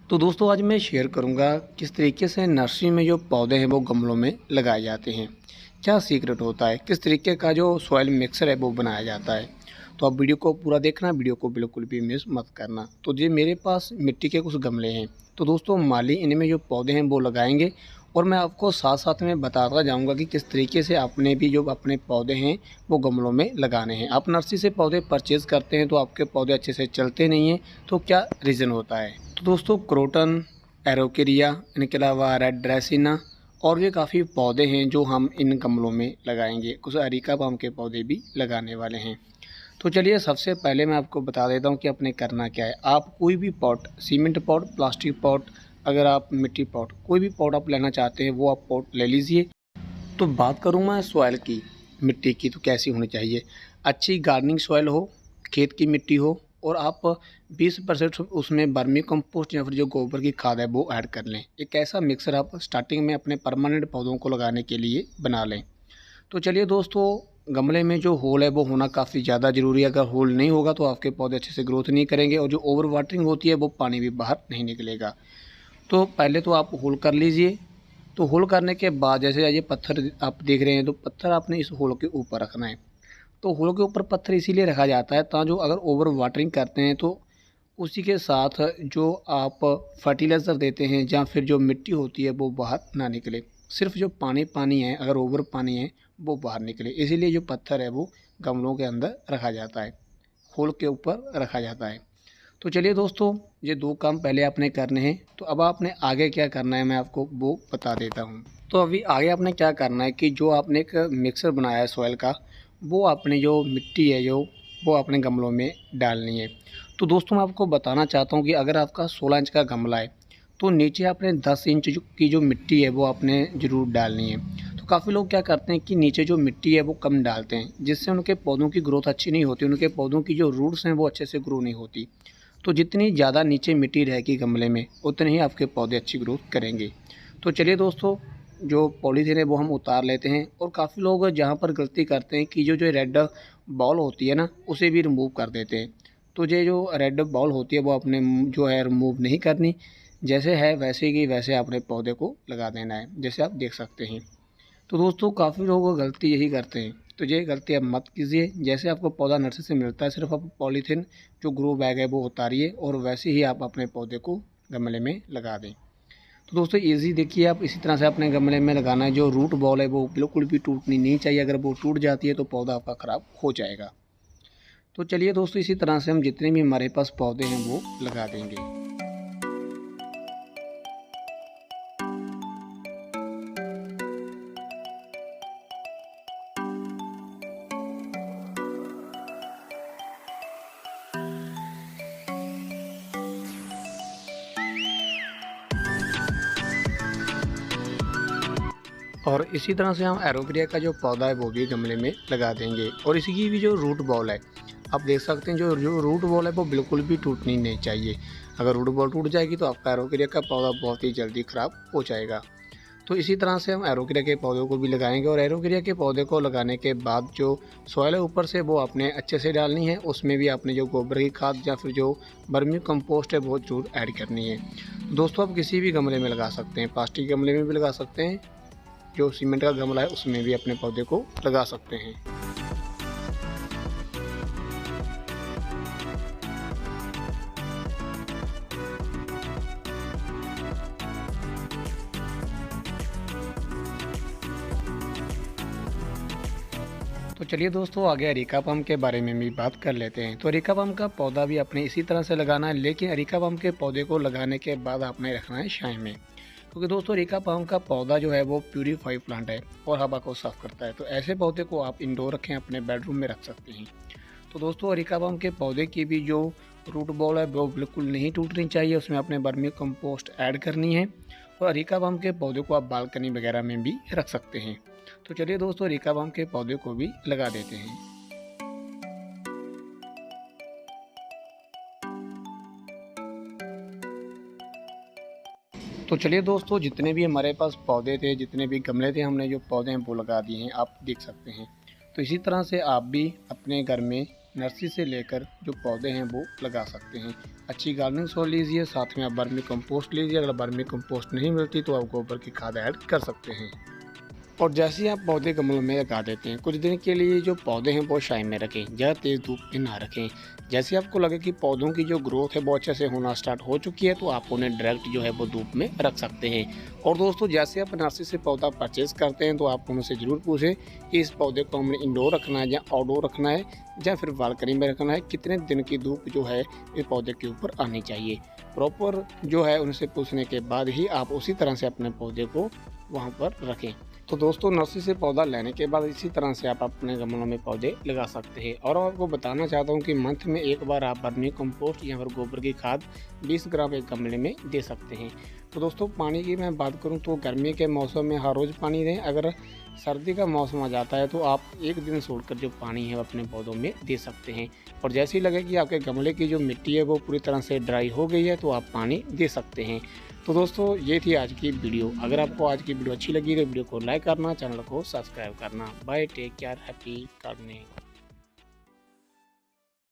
तो दोस्तों आज मैं शेयर करूंगा किस तरीके से नर्सरी में जो पौधे हैं वो गमलों में लगाए जाते हैं। क्या सीक्रेट होता है, किस तरीके का जो सॉइल मिक्सर है वो बनाया जाता है। तो आप वीडियो को पूरा देखना, वीडियो को बिल्कुल भी मिस मत करना। तो जी मेरे पास मिट्टी के कुछ गमले हैं। तो दोस्तों माली इनमें जो पौधे हैं वो लगाएंगे और मैं आपको साथ साथ में बताता जाऊंगा कि किस तरीके से आपने भी जो अपने पौधे हैं वो गमलों में लगाने हैं। आप नर्सरी से पौधे परचेज़ करते हैं तो आपके पौधे अच्छे से चलते नहीं हैं, तो क्या रीज़न होता है। तो दोस्तों क्रोटन, एरोकेरिया, इनके अलावा रेड ड्रेसिना और भी काफ़ी पौधे हैं जो हम इन गमलों में लगाएंगे। कुछ अरिका पाम के पौधे भी लगाने वाले हैं। तो चलिए सबसे पहले मैं आपको बता देता हूँ कि आपने करना क्या है। आप कोई भी pot, cement pot, plastic pot, अगर आप मिट्टी पॉट, कोई भी पॉट आप लेना चाहते हैं वो आप पॉट ले लीजिए। तो बात करूँ मैं सॉइल की, मिट्टी की, तो कैसी होनी चाहिए। अच्छी गार्डनिंग सॉइल हो, खेत की मिट्टी हो और आप 20% उसमें वर्मी कंपोस्ट या फिर जो गोबर की खाद है वो ऐड कर लें। एक ऐसा मिक्सर आप स्टार्टिंग में अपने परमानेंट पौधों को लगाने के लिए बना लें। तो चलिए दोस्तों, गमले में जो होल है वो होना काफ़ी ज़्यादा ज़रूरी है। अगर होल नहीं होगा तो आपके पौधे अच्छे से ग्रोथ नहीं करेंगे और जो ओवर वाटरिंग होती है वो पानी भी बाहर नहीं निकलेगा। तो पहले तो आप होल कर लीजिए। तो होल करने के बाद जैसे ये पत्थर आप देख रहे हैं, तो पत्थर आपने इस होल के ऊपर रखना है। तो होल के ऊपर पत्थर इसीलिए रखा जाता है ताकि जो अगर ओवर वाटरिंग करते हैं तो उसी के साथ जो आप फर्टिलाइज़र देते हैं या फिर जो मिट्टी होती है वो बाहर ना निकले। सिर्फ जो पानी पानी है, अगर ओवर पानी है वो बाहर निकले, इसीलिए जो पत्थर है वो गमलों के अंदर रखा जाता है, होल के ऊपर रखा जाता है। तो चलिए दोस्तों, ये दो काम पहले आपने करने हैं। तो अब आपने आगे क्या करना है मैं आपको वो बता देता हूँ। तो अभी आगे आपने क्या करना है कि जो आपने एक मिक्सर बनाया है सॉइल का, वो आपने जो मिट्टी है जो वो अपने गमलों में डालनी है। तो दोस्तों मैं आपको बताना चाहता हूँ कि अगर आपका 16 इंच का गमला है तो नीचे आपने 10 इंच की जो मिट्टी है वो आपने ज़रूर डालनी है। तो काफ़ी लोग क्या करते हैं कि नीचे जो मिट्टी है वो कम डालते हैं, जिससे उनके पौधों की ग्रोथ अच्छी नहीं होती, उनके पौधों की जो रूट्स हैं वो अच्छे से ग्रो नहीं होती। तो जितनी ज़्यादा नीचे मिट्टी रहेगी गमले में उतने ही आपके पौधे अच्छी ग्रोथ करेंगे। तो चलिए दोस्तों, जो पॉलीथीन है वो हम उतार लेते हैं। और काफ़ी लोग जहाँ पर गलती करते हैं कि जो जो रेड बॉल होती है ना उसे भी रिमूव कर देते हैं। तो ये जो रेड बॉल होती है वो अपने जो है रिमूव नहीं करनी, जैसे है वैसे की वैसे अपने पौधे को लगा देना है, जैसे आप देख सकते हैं। तो दोस्तों काफ़ी लोग गलती यही करते हैं, तो ये गलती आप मत कीजिए। जैसे आपको पौधा नर्सरी से मिलता है सिर्फ आप पॉलीथीन जो ग्रो बैग है वो उतारिए और वैसे ही आप अपने पौधे को गमले में लगा दें। तो दोस्तों ईजी देखिए, आप इसी तरह से अपने गमले में लगाना है। जो रूट बॉल है वो बिल्कुल भी टूटनी नहीं चाहिए, अगर वो टूट जाती है तो पौधा आपका ख़राब हो जाएगा। तो चलिए दोस्तों, इसी तरह से हम जितने भी हमारे पास पौधे हैं वो लगा देंगे। और इसी तरह से हम एरोवेरिया का जो पौधा है वो भी गमले में लगा देंगे। और इसकी भी जो रूट बॉल है, आप देख सकते हैं, जो रूट बॉल है वो बिल्कुल भी टूटनी नहीं चाहिए। अगर रूट बॉल टूट जाएगी तो आपका एरोवेरिया का पौधा बहुत ही जल्दी ख़राब हो जाएगा। तो इसी तरह से हम एरोवेरिया के पौधों को भी लगाएंगे। और एरोवेरिया के पौधे को लगाने के बाद जो सॉइल है ऊपर से वो आपने अच्छे से डालनी है। उसमें भी आपने जो गोबर की खाद या फिर जो वर्मी कंपोस्ट है वो जरूर ऐड करनी है। दोस्तों आप किसी भी गमले में लगा सकते हैं, प्लास्टिक गमले में भी लगा सकते हैं, जो सीमेंट का गमला है उसमें भी अपने पौधे को लगा सकते हैं। तो चलिए दोस्तों, आगे अरिका पाम के बारे में भी बात कर लेते हैं। तो अरिका पाम का पौधा भी आपने इसी तरह से लगाना है, लेकिन अरिका पाम के पौधे को लगाने के बाद आपने रखना है छाया में। क्योंकि दोस्तों अरिका पाम का पौधा जो है वो प्यूरीफाई प्लांट है और हवा को साफ करता है। तो ऐसे पौधे को आप इंडोर रखें, अपने बेडरूम में रख सकते हैं। तो दोस्तों अरिका पाम के पौधे की भी जो रूट बॉल है वो बिल्कुल नहीं टूटनी चाहिए, उसमें आपने वर्मी कंपोस्ट ऐड करनी है। और अरिका पाम के पौधे को आप बालकनी वगैरह में भी रख सकते हैं। तो चलिए दोस्तों, अरिका पाम के पौधे को भी लगा देते हैं। तो चलिए दोस्तों, जितने भी हमारे पास पौधे थे, जितने भी गमले थे, हमने जो पौधे हैं वो लगा दिए हैं, आप देख सकते हैं। तो इसी तरह से आप भी अपने घर में नर्सरी से लेकर जो पौधे हैं वो लगा सकते हैं। अच्छी गार्डनिंग सॉइल लीजिए, साथ में आप वर्मी कंपोस्ट लीजिए। अगर वर्मी कंपोस्ट नहीं मिलती तो आप गोबर की खाद ऐड कर सकते हैं। और जैसे ही आप पौधे गमलों में लगा देते हैं, कुछ दिन के लिए जो पौधे हैं वो छाया में रखें, ज़्यादा तेज़ धूप में ना रखें। जैसे आपको लगे कि पौधों की जो ग्रोथ है वो अच्छे से होना स्टार्ट हो चुकी है, तो आप उन्हें डायरेक्ट जो है वो धूप में रख सकते हैं। और दोस्तों, जैसे आप नर्सरी से पौधा परचेज करते हैं तो आप उनसे ज़रूर पूछें कि इस पौधे को हमने इंडोर रखना है या आउटडोर रखना है या फिर बालकनी में रखना है, कितने दिन की धूप जो है इस पौधे के ऊपर आनी चाहिए। प्रॉपर जो है उनसे पूछने के बाद ही आप उसी तरह से अपने पौधे को वहाँ पर रखें। तो दोस्तों, नर्सरी से पौधा लेने के बाद इसी तरह से आप अपने गमलों में पौधे लगा सकते हैं। और आपको बताना चाहता हूँ कि मंथ में एक बार आप वर्मी कंपोस्ट या फिर गोबर की खाद 20 ग्राम एक गमले में दे सकते हैं। तो दोस्तों, पानी की मैं बात करूँ तो गर्मी के मौसम में हर रोज़ पानी दें। अगर सर्दी का मौसम आ जाता है तो आप एक दिन छोड़कर जो पानी है अपने पौधों में दे सकते हैं। और जैसे ही लगे कि आपके गमले की जो मिट्टी है वो पूरी तरह से ड्राई हो गई है तो आप पानी दे सकते हैं। तो दोस्तों, ये थी आज की वीडियो। अगर आपको आज की वीडियो अच्छी लगी तो वीडियो को लाइक करना, चैनल को सब्सक्राइब करना। Bye, take care, happy gardening.